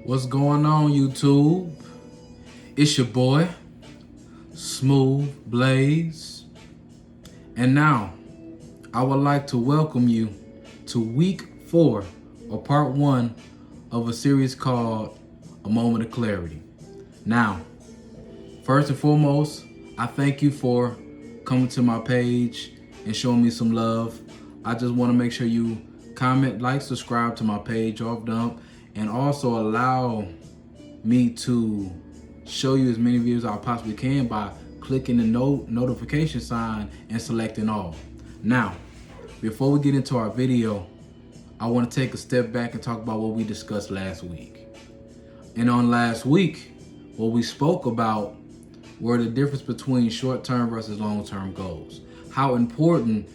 What's going on, YouTube? It's your boy, Smooth Blaze. And now, I would like to welcome you to week 4, or part 1 of a series called A Moment of Clarity. Now, first and foremost, I thank you for coming to my page and showing me some love. I just want to make sure you comment, like, subscribe to my page off dump, and also allow me to show you as many videos I possibly can by clicking the notification sign and selecting all. Now, before we get into our video, I want to take a step back and talk about what we discussed last week. And on last week, what we spoke about were the difference between short-term versus long-term goals. How important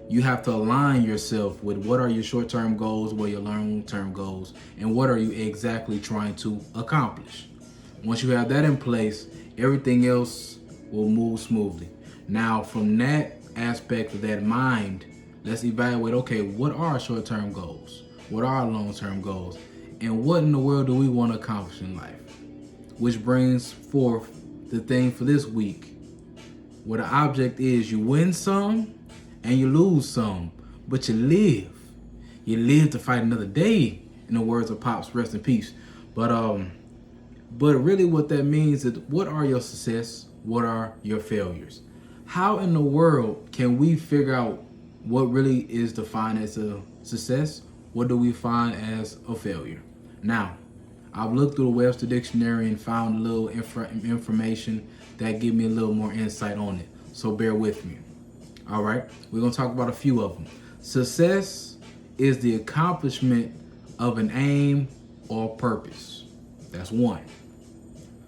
you have to align yourself with what are your short-term goals, what are your long-term goals, and what are you exactly trying to accomplish. Once you have that in place, everything else will move smoothly. Now, from that aspect of that mind, let's evaluate, okay, what are our short-term goals? What are our long-term goals? And what in the world do we want to accomplish in life? Which brings forth the thing for this week, where the object is you win some and you lose some, but you live. You live to fight another day, in the words of Pops, rest in peace. But really what that means is, what are your success? What are your failures? How in the world can we figure out what really is defined as a success? What do we find as a failure? Now, I've looked through the Webster Dictionary and found a little information that give me a little more insight on it. So bear with me. All right, we're gonna talk about a few of them. Success is the accomplishment of an aim or purpose. That's one.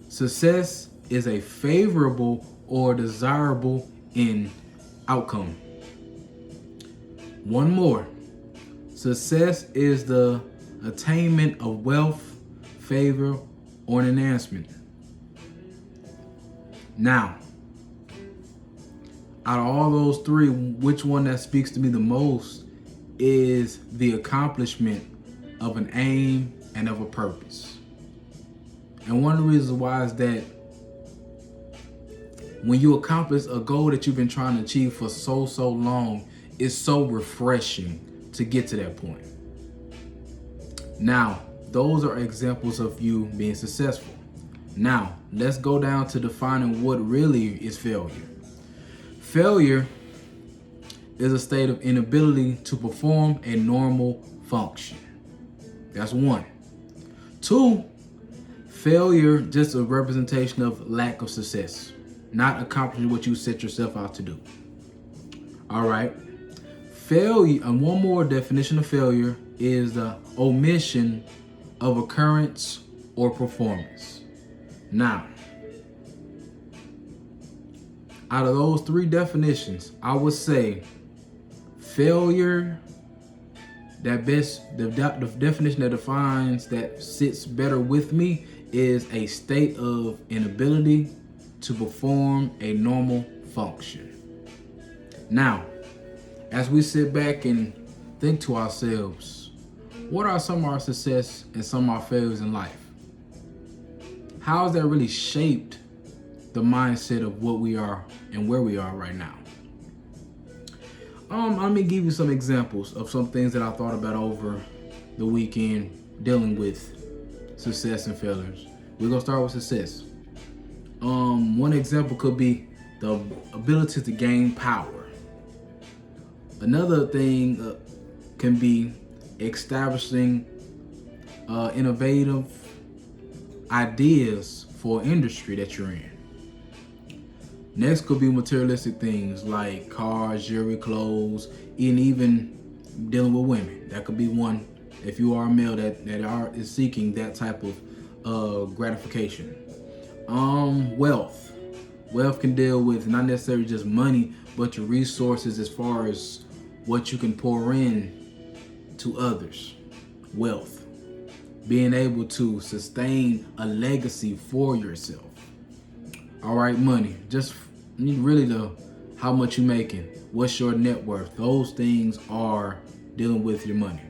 Success is a favorable or desirable in outcome. One more. Success is the attainment of wealth, favor, or an enhancement. Now, out of all those three, which one that speaks to me the most is the accomplishment of an aim and of a purpose. And one of the reasons why is that when you accomplish a goal that you've been trying to achieve for so long, it's so refreshing to get to that point. Now, those are examples of you being successful. Now, let's go down to defining what really is failure. Failure is a state of inability to perform a normal function. That's one. Two, failure just a representation of lack of success, not accomplishing what you set yourself out to do. All right. Failure, and one more definition of failure is the omission of occurrence or performance. Now, out of those three definitions, I would say failure, the definition that defines, that sits better with me, is a state of inability to perform a normal function. Now, as we sit back and think to ourselves, what are some of our success and some of our failures in life? How has that really shaped the mindset of what we are and where we are right now? Let me give you some examples of some things that I thought about over the weekend dealing with success and failures. We're gonna start with success. One example could be the ability to gain power. Another thing can be establishing innovative ideas for industry that you're in. Next could be materialistic things like cars, jewelry, clothes, and even dealing with women. That could be one if you are a male that is seeking that type of gratification. Wealth. Wealth can deal with not necessarily just money, but your resources as far as what you can pour in to others. Wealth. Being able to sustain a legacy for yourself. All right, money. Just really how much you making, what's your net worth. Those things are dealing with your money.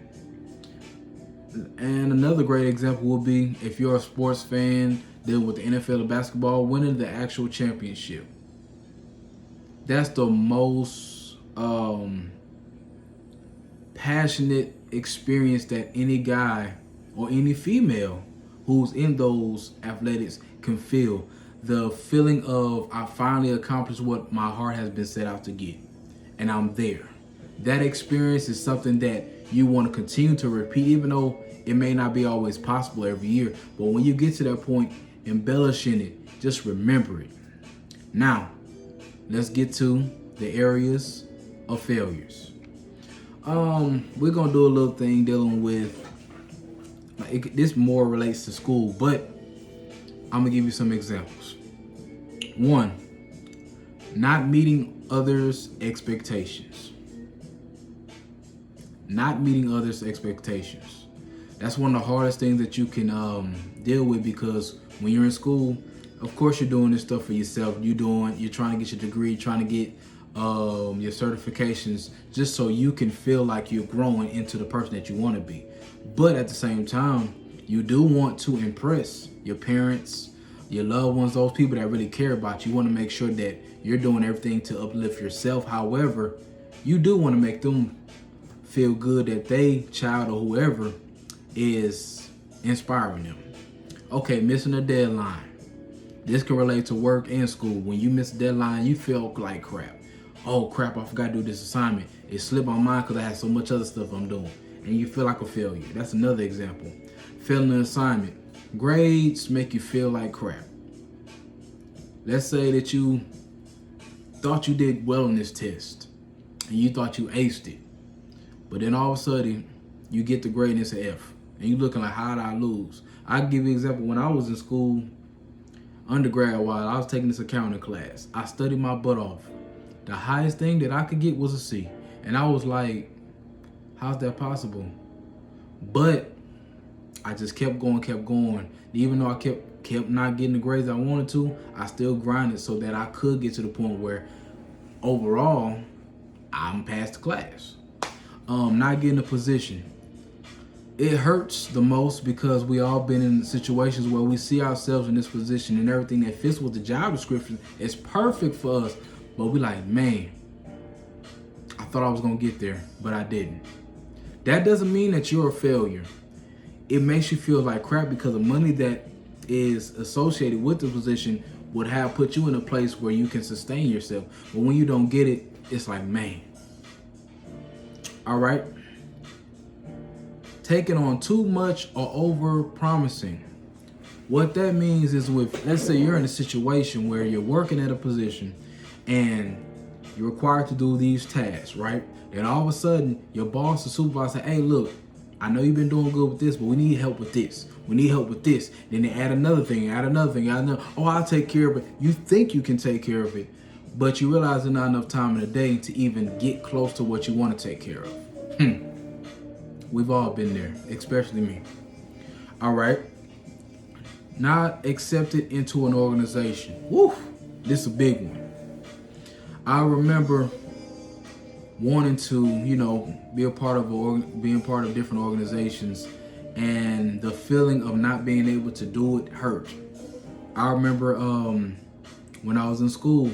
And another great example would be if you're a sports fan dealing with the NFL or basketball, winning the actual championship. That's the most passionate experience that any guy or any female who's in those athletics can feel. The feeling of I finally accomplished what my heart has been set out to get, and I'm there. That experience is something that you want to continue to repeat, even though it may not be always possible every year. But when you get to that point, embellishing it, just remember it. Now, let's get to the areas of failures. We're gonna do a little thing dealing with this more relates to school, but I'm gonna give you some examples. One, not meeting others' expectations. Not meeting others' expectations. That's one of the hardest things that you can deal with, because when you're in school, of course you're doing this stuff for yourself. You're trying to get your degree, trying to get your certifications, just so you can feel like you're growing into the person that you want to be. But at the same time, you do want to impress your parents, your loved ones, those people that really care about you. You want to make sure that you're doing everything to uplift yourself. However, you do want to make them feel good that they, child or whoever, is inspiring them. Okay, missing a deadline. This can relate to work and school. When you miss a deadline, you feel like crap. Oh crap, I forgot to do this assignment. It slipped my mind because I had so much other stuff I'm doing. And you feel like a failure. That's another example. Failing an assignment. Grades make you feel like crap. Let's say that you thought you did well on this test and you thought you aced it. But then all of a sudden, you get the grade and it's an F. And you're looking like, how did I lose? I'll give you an example. When I was in school, undergrad, while I was taking this accounting class, I studied my butt off. The highest thing that I could get was a C. And I was like, how's that possible? But I just kept going. Even though I kept not getting the grades I wanted to, I still grinded so that I could get to the point where overall, I'm past the class. Not getting a position. It hurts the most because we all been in situations where we see ourselves in this position and everything that fits with the job description is perfect for us. But we like, man, I thought I was gonna get there, but I didn't. That doesn't mean that you're a failure. It makes you feel like crap because the money that is associated with the position would have put you in a place where you can sustain yourself. But when you don't get it, it's like, man. All right. Taking on too much or over promising. What that means is, with, let's say you're in a situation where you're working at a position and you're required to do these tasks, right? And all of a sudden your boss or supervisor say, hey, look, I know you've been doing good with this, but we need help with this. We need help with this. Then they add another thing, add another. Oh, I'll take care of it. You think you can take care of it, but you realize there's not enough time in the day to even get close to what you want to take care of. We've all been there, especially me. All right. Not accepted into an organization. Woo, this is a big one. I remember wanting to, being part of different organizations, and the feeling of not being able to do it hurt. I remember when I was in school,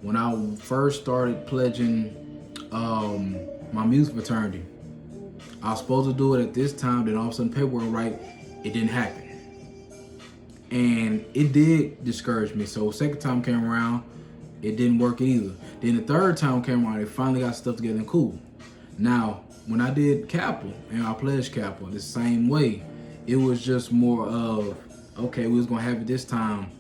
when I first started pledging my music fraternity. I was supposed to do it at this time, then all of a sudden paperwork right, it didn't happen. And it did discourage me. So second time came around, it didn't work either. Then the third time came around, it finally got stuff together and cool. Now, when I did Capitol and I pledged Capitol the same way, it was just more of, okay, we was gonna have it this time,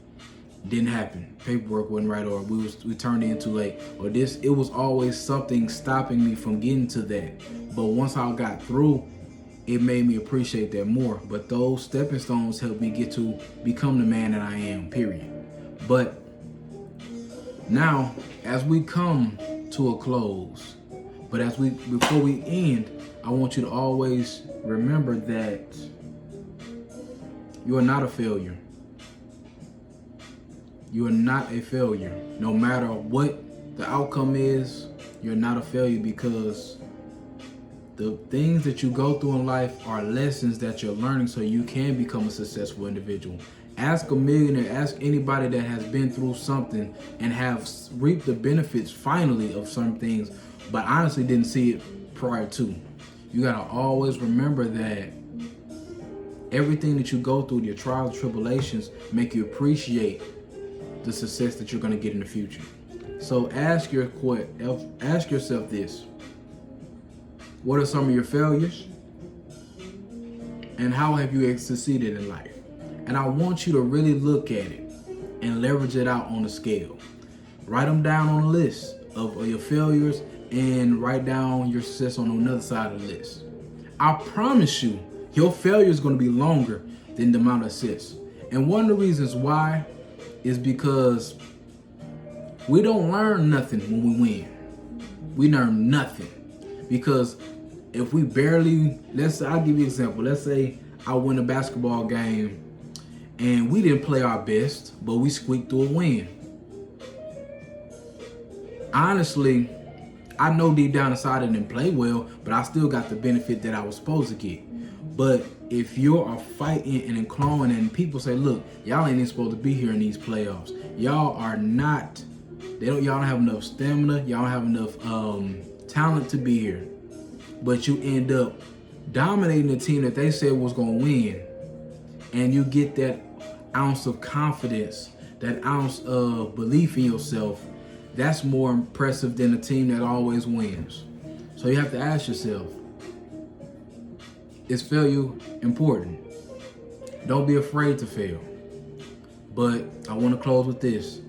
didn't happen. Paperwork wasn't right, or we turned it in too late, or this. It was always something stopping me from getting to that. But once I got through, it made me appreciate that more. But those stepping stones helped me get to become the man that I am, period. But now, as we come to a close, before we end, I want you to always remember that you are not a failure. You are not a failure. No matter what the outcome is, you're not a failure, because The things that you go through in life are lessons that you're learning so you can become a successful individual. Ask a millionaire, ask anybody that has been through something and have reaped the benefits finally of some things, but honestly didn't see it prior to. You gotta always remember that everything that you go through, your trials and tribulations, make you appreciate the success that you're gonna get in the future. So ask yourself this. What are some of your failures? And how have you succeeded in life? And I want you to really look at it and leverage it out on a scale. Write them down on a list of your failures and write down your success on another side of the list. I promise you, your failure is going to be longer than the amount of success. And one of the reasons why is because we don't learn nothing when we win. We learn nothing. Because if we barely, I'll give you an example. Let's say I win a basketball game and we didn't play our best, but we squeaked through a win. Honestly, I know deep down inside I didn't play well, but I still got the benefit that I was supposed to get. But if you're fighting and clawing and people say, look, y'all ain't even supposed to be here in these playoffs. Y'all are not, y'all don't have enough stamina, y'all don't have enough talent to be here. But you end up dominating the team that they said was going to win. And you get that ounce of confidence, that ounce of belief in yourself. That's more impressive than a team that always wins. So you have to ask yourself, is failure important? Don't be afraid to fail. But I want to close with this.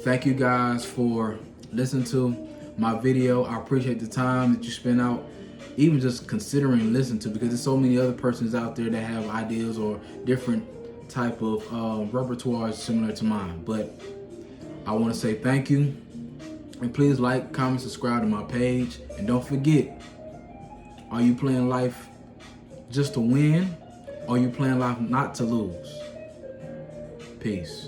Thank you guys for listening to my video. I appreciate the time that you spent out even just considering listening to, because there's so many other persons out there that have ideas or different type of repertoire similar to mine. But I want to say thank you, and please like, comment, subscribe to my page, and don't forget, are you playing life just to win, or are you playing life not to lose? Peace.